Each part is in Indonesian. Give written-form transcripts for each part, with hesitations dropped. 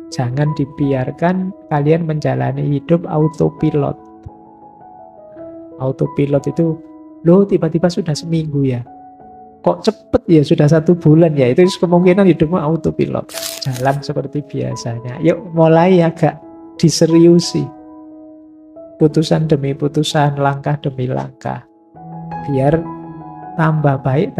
Jangan dibiarkan kalian menjalani hidup autopilot. Autopilot itu, loh tiba-tiba sudah seminggu ya. Kok cepet ya, sudah 1 bulan ya. Itu kemungkinan hidupmu autopilot. Jalan seperti biasanya. Yuk mulai agak diseriusi. Putusan demi putusan, langkah demi langkah. Biar tambah baik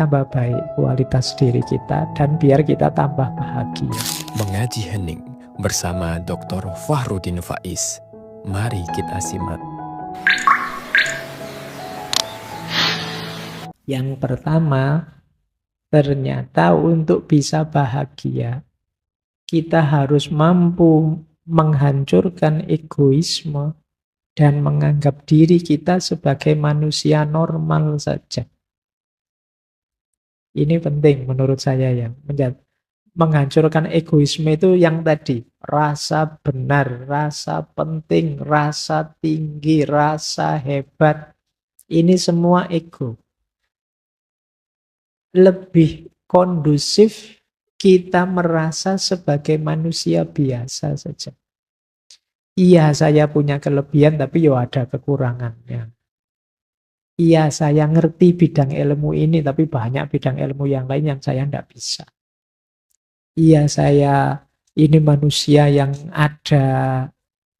kualitas diri kita. Dan biar kita tambah bahagia. Mengaji hening bersama Dr. Fahrudin Faiz. Mari kita simak. Yang pertama, ternyata untuk bisa bahagia, kita harus mampu menghancurkan egoisme dan menganggap diri kita sebagai manusia normal saja. Ini penting menurut saya ya. Menghancurkan egoisme itu yang tadi, rasa benar, rasa penting, rasa tinggi, rasa hebat. Ini semua ego. Lebih kondusif kita merasa sebagai manusia biasa saja. Iya, saya punya kelebihan, tapi ya ada kekurangannya. Iya, saya ngerti bidang ilmu ini, tapi banyak bidang ilmu yang lain yang saya tidak bisa. Iya, saya ini manusia yang ada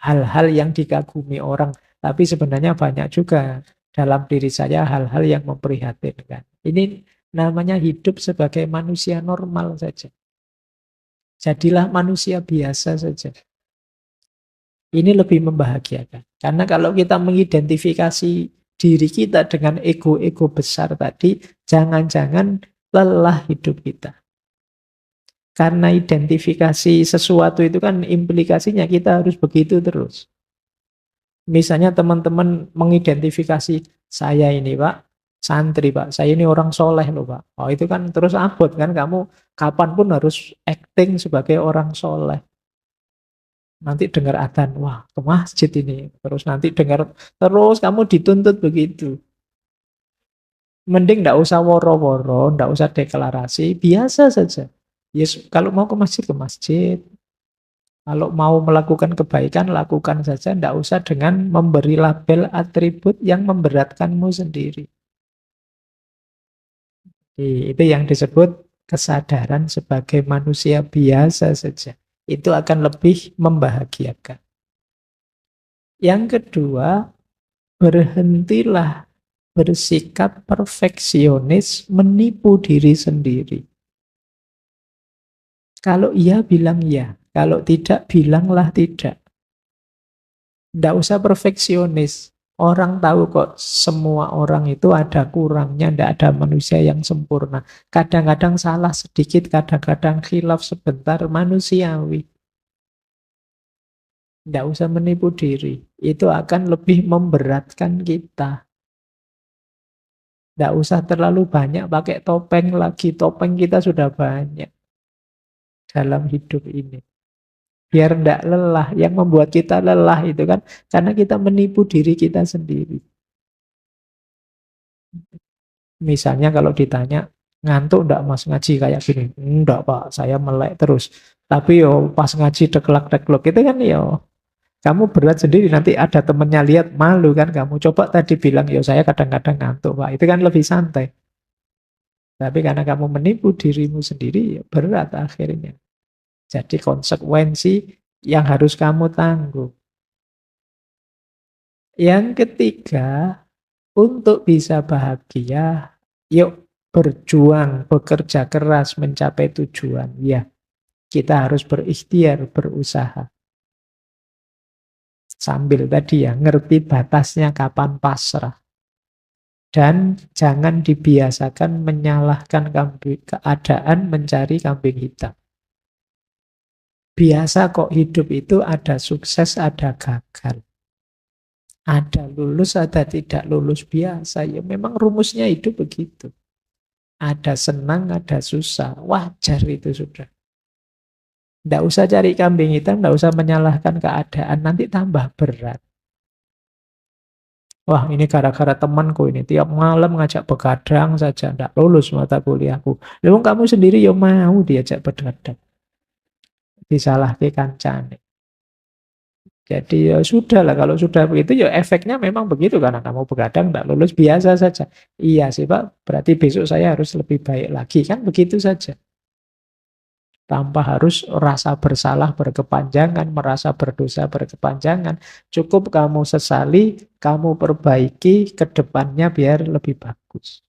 hal-hal yang dikagumi orang, tapi sebenarnya banyak juga dalam diri saya hal-hal yang memprihatinkan. Ini namanya hidup sebagai manusia normal saja. Jadilah manusia biasa saja. Ini lebih membahagiakan. Karena kalau kita mengidentifikasi diri kita dengan ego-ego besar tadi, jangan-jangan lelah hidup kita. Karena identifikasi sesuatu itu kan implikasinya kita harus begitu terus. Misalnya teman-teman mengidentifikasi, saya ini Pak, santri Pak, saya ini orang soleh loh Pak. Oh itu kan terus abot kan, kamu kapanpun harus acting sebagai orang soleh. Nanti dengar adzan, wah ke masjid ini. Terus nanti dengar, terus kamu dituntut begitu. Mending nggak usah woro-woro, nggak usah deklarasi, biasa saja. Yes, kalau mau ke masjid, ke masjid. Kalau mau melakukan kebaikan, lakukan saja. Nggak usah dengan memberi label atribut yang memberatkanmu sendiri. Itu yang disebut kesadaran sebagai manusia biasa saja. Itu akan lebih membahagiakan. Yang kedua, berhentilah bersikap perfeksionis, menipu diri sendiri. Kalau iya, bilang iya. Kalau tidak, bilanglah tidak. Tidak usah perfeksionis. Orang tahu kok semua orang itu ada kurangnya, tidak ada manusia yang sempurna. Kadang-kadang salah sedikit, kadang-kadang khilaf sebentar, manusiawi. Tidak usah menipu diri. Itu akan lebih memberatkan kita. Tidak usah terlalu banyak pakai topeng lagi. Topeng kita sudah banyak dalam hidup ini. Biar tidak lelah. Yang membuat kita lelah itu kan karena kita menipu diri kita sendiri. Misalnya kalau ditanya, ngantuk enggak mas ngaji kayak gini? Enggak Pak, saya melek terus. Tapi yo pas ngaji deklak-dekluk itu kan yo, kamu berat sendiri, nanti ada temennya lihat malu kan kamu. Coba tadi bilang, yo saya kadang-kadang ngantuk Pak. Itu kan lebih santai. Tapi karena kamu menipu dirimu sendiri, ya berat akhirnya. Jadi konsekuensi yang harus kamu tanggung. Yang ketiga, untuk bisa bahagia, yuk berjuang, bekerja keras mencapai tujuan. Ya, kita harus berikhtiar, berusaha. Sambil tadi ya, ngerti batasnya kapan pasrah. Dan jangan dibiasakan menyalahkan keadaan mencari kambing hitam. Biasa kok hidup itu ada sukses, ada gagal. Ada lulus, ada tidak lulus, biasa. Ya memang rumusnya hidup begitu. Ada senang, ada susah. Wajar itu sudah. Tidak usah cari kambing hitam, tidak usah menyalahkan keadaan. Nanti tambah berat. Wah ini gara-gara temanku ini. Tiap malam ngajak begadang saja. Tidak lulus mata kuliahku. Lalu kamu sendiri ya mau diajak begadang. disalahke kancane. Jadi ya sudah lah, kalau sudah begitu ya efeknya memang begitu, karena kamu begadang tak lulus biasa saja. Iya sih Pak, berarti besok saya harus lebih baik lagi, kan begitu saja. Tanpa harus rasa bersalah berkepanjangan, merasa berdosa berkepanjangan. Cukup kamu sesali, kamu perbaiki ke depannya biar lebih bagus.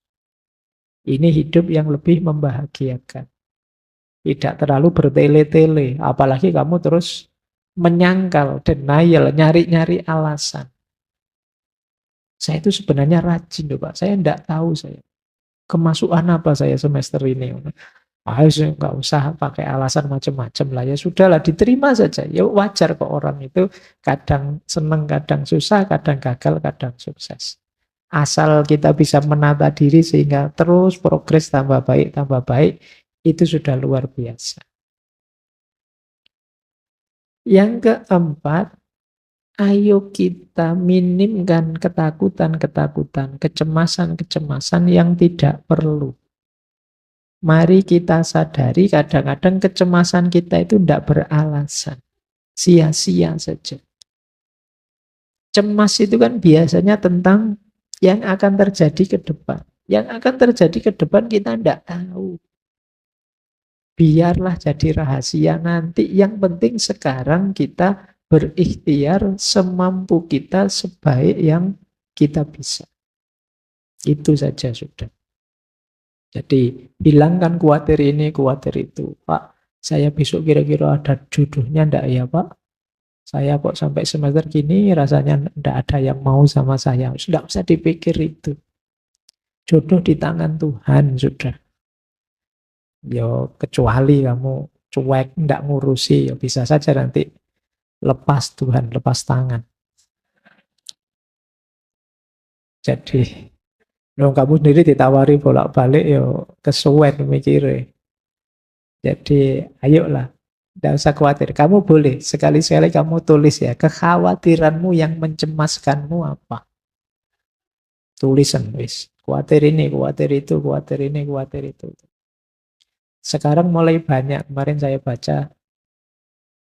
Ini hidup yang lebih membahagiakan. Tidak terlalu bertele-tele, apalagi kamu terus menyangkal, denial, nyari-nyari alasan. Saya itu sebenarnya rajin loh Pak, saya tidak tahu saya. Kemasukan apa saya semester ini? Nggak usah pakai alasan macam-macam lah. Ya sudahlah, diterima saja. Ya wajar kok, orang itu kadang seneng, kadang susah, kadang gagal, kadang sukses. Asal kita bisa menata diri sehingga terus progres tambah baik, itu sudah luar biasa. Yang keempat, ayo kita minimkan ketakutan-ketakutan, kecemasan-kecemasan yang tidak perlu. Mari kita sadari kadang-kadang kecemasan kita itu tidak beralasan. Sia-sia saja. Cemas itu kan biasanya tentang yang akan terjadi ke depan. Yang akan terjadi ke depan kita tidak tahu. Biarlah jadi rahasia nanti. Yang penting sekarang kita berikhtiar semampu kita, sebaik yang kita bisa. Itu saja sudah. Jadi hilangkan khawatir ini, khawatir itu. Pak, saya besok kira-kira ada jodohnya enggak ya Pak? Saya kok sampai semester gini rasanya enggak ada yang mau sama saya. Sudah usah dipikir itu. Jodoh di tangan Tuhan sudah. Yo kecuali kamu cuek, enggak ngurusi, ya bisa saja nanti lepas Tuhan, lepas tangan. Jadi kamu sendiri ditawari bolak-balik yo kesuwen mikirnya. Jadi ayolah, tidak usah khawatir. Kamu boleh sekali-sekali kamu tulis ya, kekhawatiranmu yang mencemaskanmu apa. Tulisan wis. Khawatir ini, khawatir itu, khawatir ini, khawatir itu. Sekarang mulai banyak, kemarin saya baca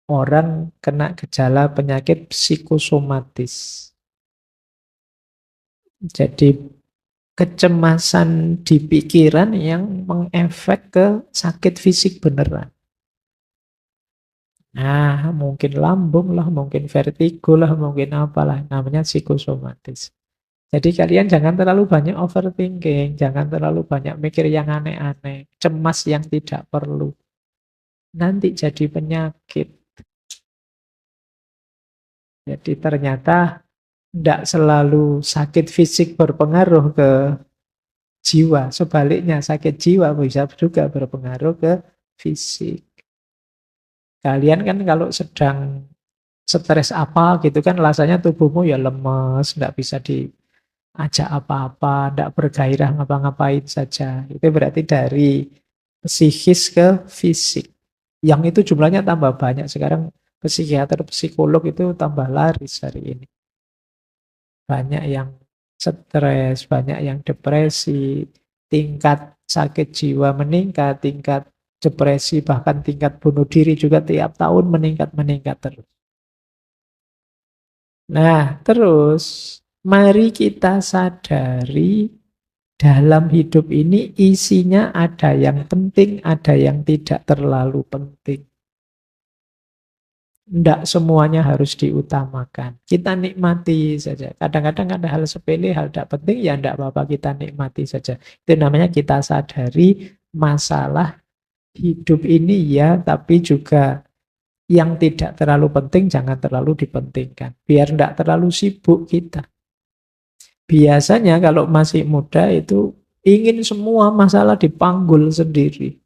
orang kena gejala penyakit psikosomatis. Jadi kecemasan di pikiran yang mengefek ke sakit fisik beneran. Nah, mungkin lambung lah, mungkin vertigo lah, mungkin apalah, namanya psikosomatis. Jadi kalian jangan terlalu banyak overthinking, jangan terlalu banyak mikir yang aneh-aneh, cemas yang tidak perlu. Nanti jadi penyakit. Jadi ternyata tidak selalu sakit fisik berpengaruh ke jiwa. Sebaliknya sakit jiwa bisa juga berpengaruh ke fisik. Kalian kan kalau sedang stres apa gitu kan rasanya tubuhmu ya lemes, tidak bisa diajak apa-apa, tidak bergairah ngapa-ngapain saja. Itu berarti dari psikis ke fisik. Yang itu jumlahnya tambah banyak. Sekarang psikiater, psikolog itu tambah laris hari ini. Banyak yang stres, banyak yang depresi, tingkat sakit jiwa meningkat, tingkat depresi, bahkan tingkat bunuh diri juga tiap tahun meningkat terus. Nah, terus mari kita sadari dalam hidup ini isinya ada yang penting, ada yang tidak terlalu penting. Tidak semuanya harus diutamakan. Kita nikmati saja. Kadang-kadang ada hal sepele, hal tidak penting, ya tidak apa-apa, kita nikmati saja. Itu namanya kita sadari masalah hidup ini ya, tapi juga yang tidak terlalu penting jangan terlalu dipentingkan. Biar tidak terlalu sibuk kita. Biasanya kalau masih muda itu ingin semua masalah dipanggul sendiri.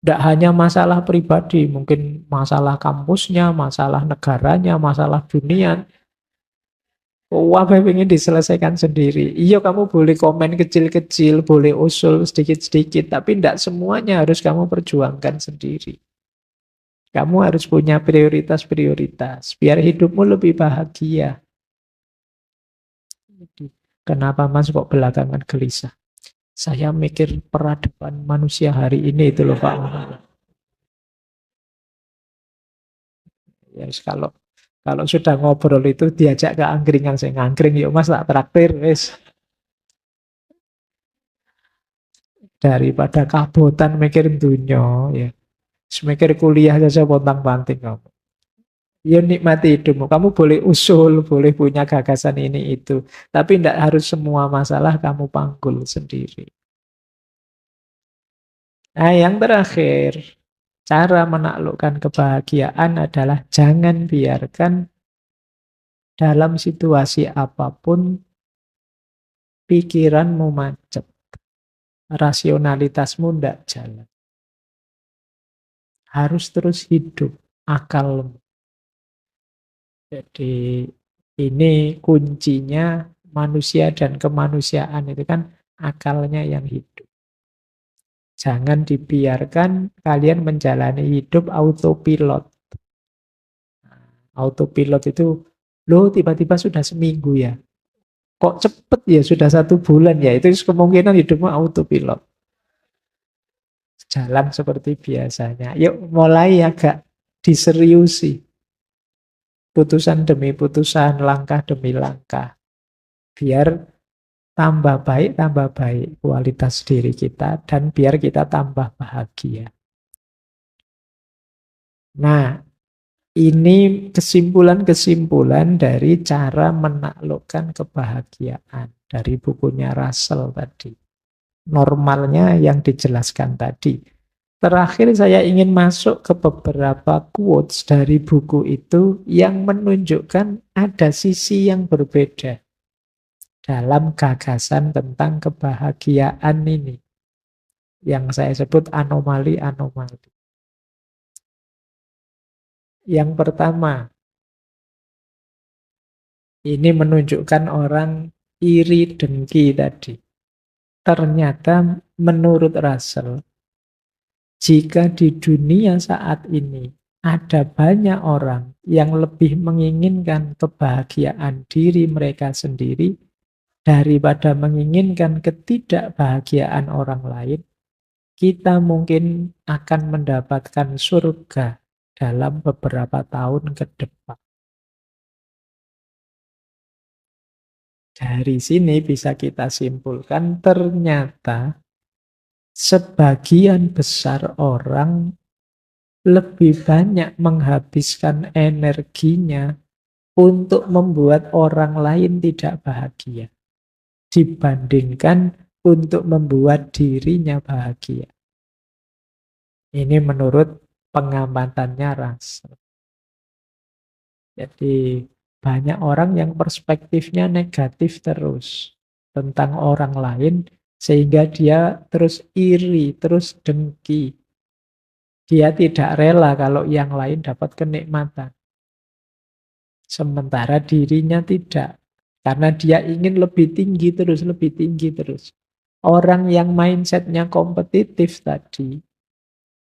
Tidak hanya masalah pribadi, mungkin masalah kampusnya, masalah negaranya, masalah dunia. Wah, ingin diselesaikan sendiri. Iya, kamu boleh komen kecil-kecil, boleh usul sedikit-sedikit, tapi tidak semuanya harus kamu perjuangkan sendiri. Kamu harus punya prioritas-prioritas, biar hidupmu lebih bahagia. Kenapa Mas kok belakangan gelisah? Saya mikir peradaban manusia hari ini itu loh Pak. Ya, kalau kalau sudah ngobrol itu diajak ke angkringan, saya ngangkring, yuk mas tak traktir, wis. Daripada kabotan mikir dunia, ya. Mikir kuliah saja pontang-panting kamu. Ya nikmati hidupmu. Kamu boleh usul, boleh punya gagasan ini itu. Tapi tidak harus semua masalah kamu panggul sendiri. Nah, yang terakhir, cara menaklukkan kebahagiaan adalah jangan biarkan dalam situasi apapun pikiranmu macet. Rasionalitasmu tidak jalan. Harus terus hidup akalmu. Jadi ini kuncinya manusia dan kemanusiaan itu kan akalnya yang hidup. Jangan dibiarkan kalian menjalani hidup autopilot. Autopilot itu, loh tiba-tiba sudah seminggu ya. Kok cepet ya, sudah 1 bulan ya. Itu kemungkinan hidupmu autopilot. Jalan seperti biasanya. Yuk mulai agak diseriusi. Putusan demi putusan, langkah demi langkah. Biar tambah baik kualitas diri kita, dan biar kita tambah bahagia. Nah, ini kesimpulan-kesimpulan dari cara menaklukkan kebahagiaan. Dari bukunya Russell tadi. Normalnya yang dijelaskan tadi. Terakhir saya ingin masuk ke beberapa quotes dari buku itu yang menunjukkan ada sisi yang berbeda dalam gagasan tentang kebahagiaan ini. Yang saya sebut anomali-anomali. Yang pertama, ini menunjukkan orang iri dengki tadi. Ternyata menurut Russell, jika di dunia saat ini ada banyak orang yang lebih menginginkan kebahagiaan diri mereka sendiri daripada menginginkan ketidakbahagiaan orang lain, kita mungkin akan mendapatkan surga dalam beberapa tahun ke depan. Dari sini bisa kita simpulkan ternyata sebagian besar orang lebih banyak menghabiskan energinya untuk membuat orang lain tidak bahagia dibandingkan untuk membuat dirinya bahagia. Ini menurut pengamatannya Russell. Jadi banyak orang yang perspektifnya negatif terus tentang orang lain, sehingga dia terus iri, terus dengki. Dia tidak rela kalau yang lain dapat kenikmatan. Sementara dirinya tidak. Karena dia ingin lebih tinggi terus, lebih tinggi terus. Orang yang mindsetnya kompetitif tadi,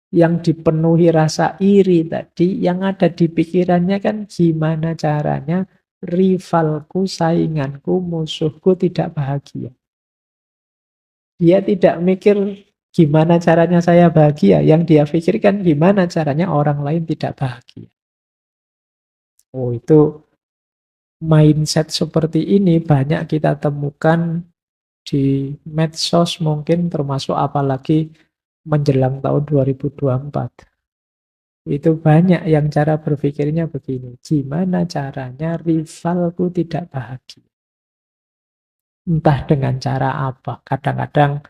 yang dipenuhi rasa iri tadi, yang ada di pikirannya kan gimana caranya rivalku, sainganku, musuhku tidak bahagia. Dia tidak mikir gimana caranya saya bahagia, yang dia pikirkan gimana caranya orang lain tidak bahagia. Oh, itu mindset seperti ini banyak kita temukan di medsos mungkin, termasuk apalagi menjelang tahun 2024. Itu banyak yang cara berpikirnya begini, gimana caranya rivalku tidak bahagia. Entah dengan cara apa, kadang-kadang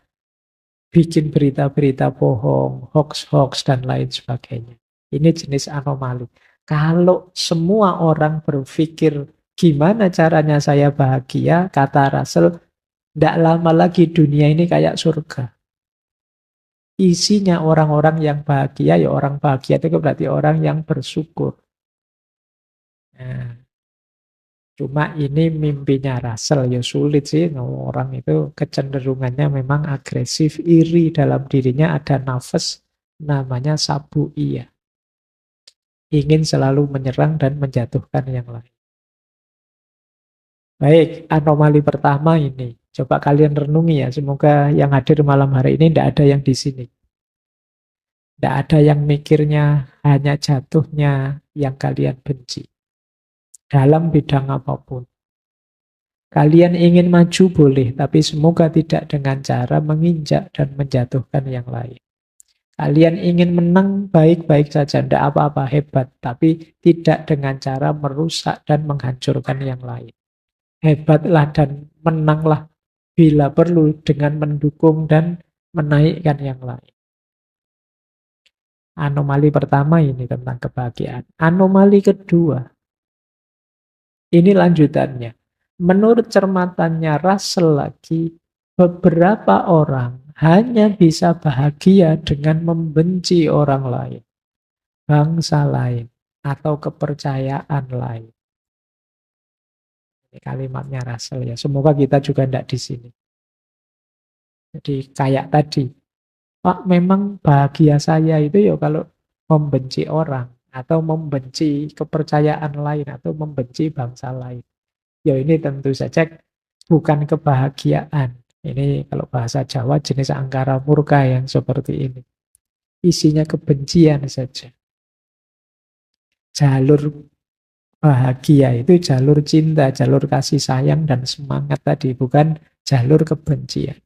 bikin berita-berita bohong, hoax-hoax, dan lain sebagainya. Ini jenis anomali. Kalau semua orang berpikir gimana caranya saya bahagia, kata Russell, tidak lama lagi dunia ini kayak surga. Isinya orang-orang yang bahagia, ya orang bahagia itu berarti orang yang bersyukur. Nah, cuma ini mimpinya Russell, ya sulit sih. Orang itu kecenderungannya memang agresif, iri, dalam dirinya ada nafas namanya sabu'iyah. Ingin selalu menyerang dan menjatuhkan yang lain. Baik, anomali pertama ini. Coba kalian renungi ya, semoga yang hadir malam hari ini tidak ada yang di sini. Tidak ada yang mikirnya hanya jatuhnya yang kalian benci. Dalam bidang apapun. Kalian ingin maju boleh, tapi semoga tidak dengan cara menginjak dan menjatuhkan yang lain. Kalian ingin menang baik-baik saja, tidak apa-apa, hebat. Tapi tidak dengan cara merusak dan menghancurkan yang lain. Hebatlah dan menanglah bila perlu dengan mendukung dan menaikkan yang lain. Anomali pertama ini tentang kebahagiaan. Anomali kedua, ini lanjutannya. Menurut cermatannya Russell lagi, beberapa orang hanya bisa bahagia dengan membenci orang lain, bangsa lain, atau kepercayaan lain. Ini kalimatnya Russell ya. Semoga kita juga tidak di sini. Jadi kayak tadi, Pak, memang bahagia saya itu ya kalau membenci orang, atau membenci kepercayaan lain, atau membenci bangsa lain. Ya ini tentu saja bukan kebahagiaan. Ini kalau bahasa Jawa jenis angkara murka yang seperti ini. Isinya kebencian saja. Jalur bahagia itu jalur cinta, jalur kasih sayang dan semangat tadi, bukan jalur kebencian.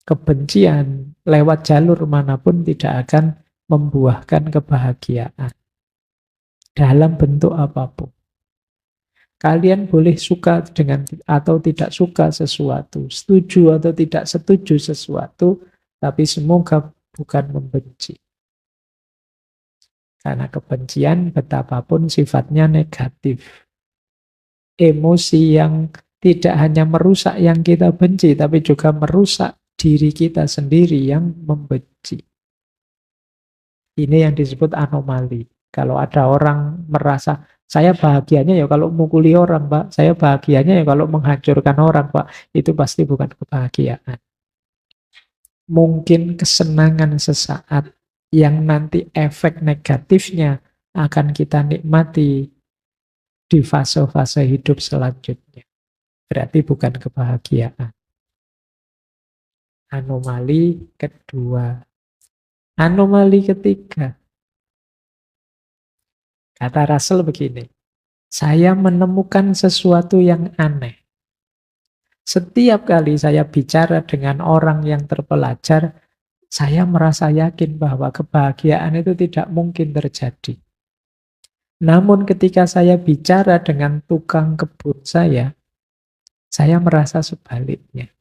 Kebencian lewat jalur manapun tidak akan membuahkan kebahagiaan dalam bentuk apapun. Kalian boleh suka dengan atau tidak suka sesuatu, setuju atau tidak setuju sesuatu, tapi semoga bukan membenci. Karena kebencian betapapun sifatnya negatif. Emosi yang tidak hanya merusak yang kita benci, tapi juga merusak diri kita sendiri yang membenci. Ini yang disebut anomali. Kalau ada orang merasa, saya bahagianya ya kalau mukuli orang, Pak. Saya bahagianya ya kalau menghancurkan orang, Pak. Itu pasti bukan kebahagiaan. Mungkin kesenangan sesaat yang nanti efek negatifnya akan kita nikmati di fase-fase hidup selanjutnya. Berarti bukan kebahagiaan. Anomali kedua. Anomali ketiga. Kata Russell begini, saya menemukan sesuatu yang aneh. Setiap kali saya bicara dengan orang yang terpelajar, saya merasa yakin bahwa kebahagiaan itu tidak mungkin terjadi. Namun ketika saya bicara dengan tukang kebun saya merasa sebaliknya.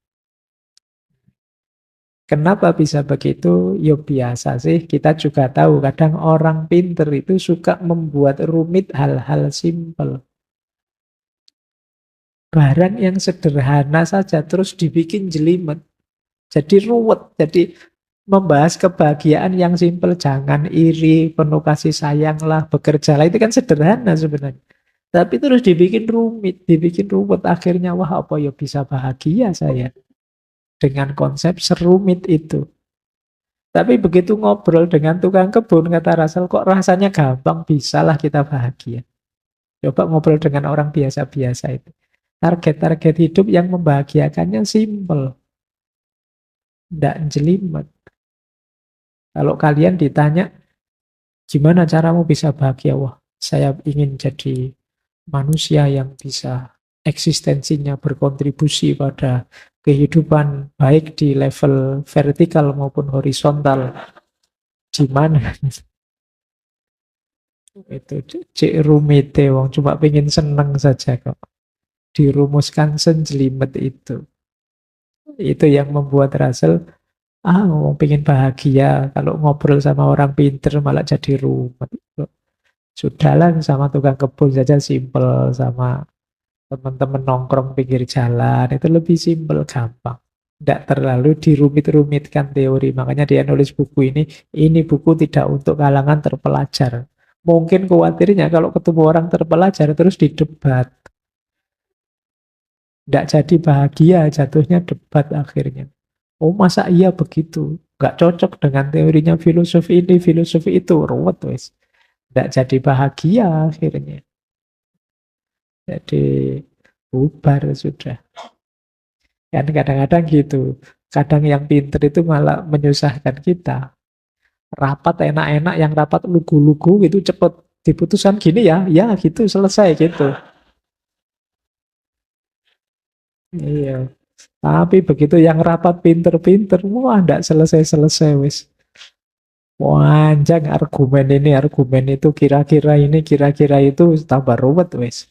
Kenapa bisa begitu? Ya biasa sih, kita juga tahu kadang orang pinter itu suka membuat rumit hal-hal simpel. Barang yang sederhana saja terus dibikin jelimet. Jadi ruwet, jadi membahas kebahagiaan yang simpel, jangan iri, penuh kasih sayang lah, bekerjalah, itu kan sederhana sebenarnya. Tapi terus dibikin rumit, dibikin ruwet, akhirnya wah apa ya bisa bahagia saya dengan konsep serumit itu. Tapi begitu ngobrol dengan tukang kebun, kata Russell, kok rasanya gampang, bisalah kita bahagia. Coba ngobrol dengan orang biasa-biasa itu. Target-target hidup yang membahagiakannya simpel. Tidak jelimet. Kalau kalian ditanya, gimana caramu bisa bahagia? Wah, saya ingin jadi manusia yang bisa eksistensinya berkontribusi pada kehidupan baik di level vertikal maupun horizontal. Gimana? Itu cek rumite wong cuma pengen seneng saja kok. Dirumuskan senjelimet itu. Itu yang membuat Russell ngomong pengen bahagia, kalau ngobrol sama orang pinter malah jadi rumet. Sudahlah sama tukang kebun saja simpel, sama teman-teman nongkrong pinggir jalan, itu lebih simpel, gampang. Tidak terlalu dirumit-rumitkan teori. Makanya dia nulis buku ini buku tidak untuk kalangan terpelajar. Mungkin khawatirnya kalau ketemu orang terpelajar terus didebat. Tidak jadi bahagia, jatuhnya debat akhirnya. Oh masa iya begitu? Nggak cocok dengan teorinya filosofi ini, filosofi itu. Ruwet wes. Tidak jadi bahagia akhirnya. Jadi bubar sudah. Kan kadang-kadang gitu. Kadang yang pinter itu malah menyusahkan kita. Rapat enak-enak, yang rapat lugu-lugu itu cepet Diputuskan gini ya, ya gitu, selesai gitu. Iya. Tapi begitu yang rapat pinter-pinter, wah ndak selesai-selesai wis. Panjang argumen ini, argumen itu, kira-kira ini, kira-kira itu, tambah ruwet wis.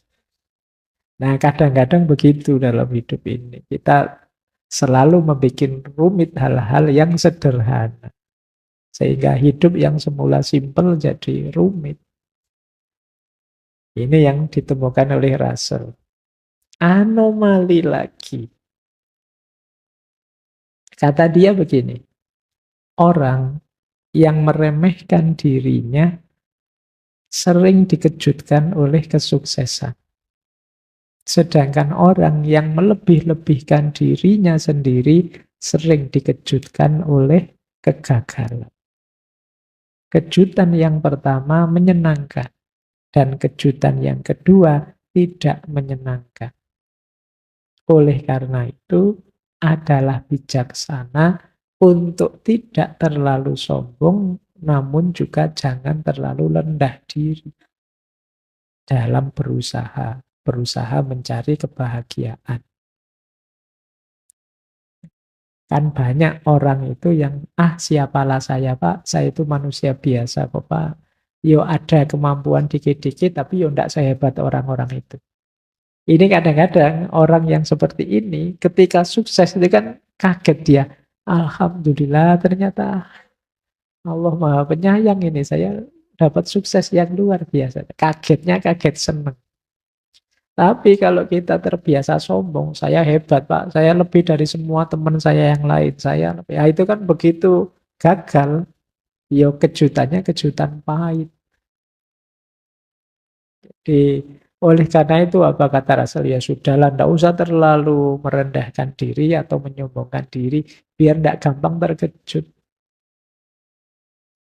Nah, kadang-kadang begitu dalam hidup ini. Kita selalu membuat rumit hal-hal yang sederhana. Sehingga hidup yang semula simpel jadi rumit. Ini yang ditemukan oleh Russell. Anomali lagi. Kata dia begini, orang yang meremehkan dirinya sering dikejutkan oleh kesuksesan. Sedangkan orang yang melebih-lebihkan dirinya sendiri sering dikejutkan oleh kegagalan. Kejutan yang pertama menyenangkan, dan kejutan yang kedua tidak menyenangkan. Oleh karena itu, adalah bijaksana untuk tidak terlalu sombong, namun juga jangan terlalu rendah diri dalam berusaha mencari kebahagiaan. Kan banyak orang itu yang, siapalah saya Pak, saya itu manusia biasa kok Pak. Yo ada kemampuan dikit-dikit, tapi yo ndak sehebat orang-orang itu. Ini kadang-kadang orang yang seperti ini, ketika sukses itu kan kaget dia. Alhamdulillah ternyata Allah Maha Penyayang ini, saya dapat sukses yang luar biasa. Kagetnya kaget seneng. Tapi kalau kita terbiasa sombong, saya hebat Pak, saya lebih dari semua teman saya yang lain, saya lebih. Ya, itu kan begitu gagal, yo kejutannya kejutan pahit. Oleh karena itu apa kata Russell? Ya sudahlah, ndak usah terlalu merendahkan diri atau menyombongkan diri, biar ndak gampang terkejut.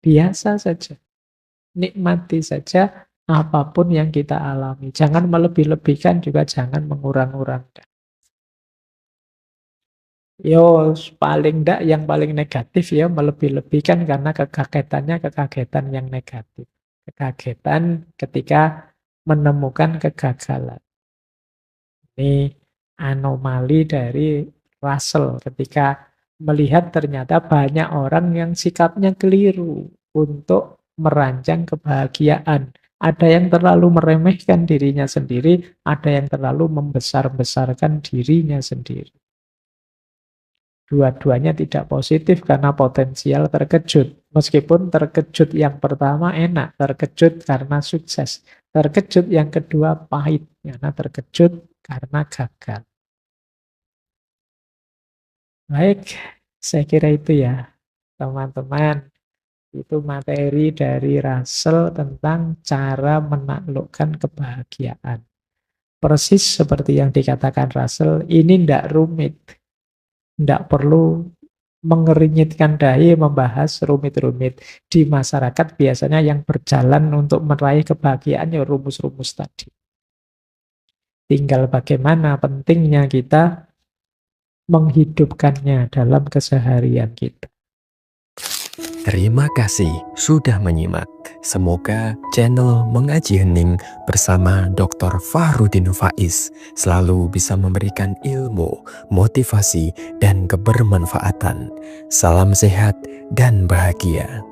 Biasa saja, nikmati saja apapun yang kita alami. Jangan melebih-lebihkan, juga jangan mengurang-urangkan. Yo, paling ndak yang paling negatif ya melebih-lebihkan karena kekagetannya kekagetan yang negatif. Kekagetan ketika menemukan kegagalan. Ini anomali dari Russell ketika melihat ternyata banyak orang yang sikapnya keliru untuk merancang kebahagiaan. Ada yang terlalu meremehkan dirinya sendiri, ada yang terlalu membesar-besarkan dirinya sendiri. Dua-duanya tidak positif karena potensial terkejut. Meskipun terkejut yang pertama enak, terkejut karena sukses. Terkejut yang kedua pahit, karena terkejut karena gagal. Baik, saya kira itu ya, teman-teman. Itu materi dari Russell tentang cara menaklukkan kebahagiaan. Persis seperti yang dikatakan Russell, ini tidak rumit. Tidak perlu mengeringitkan dahi membahas rumit-rumit. Di masyarakat biasanya yang berjalan untuk meraih kebahagiaan ya rumus-rumus tadi. Tinggal bagaimana pentingnya kita menghidupkannya dalam keseharian kita. Terima kasih sudah menyimak. Semoga channel Mengaji Hening bersama Dr. Fahrudin Faiz selalu bisa memberikan ilmu, motivasi, dan kebermanfaatan. Salam sehat dan bahagia.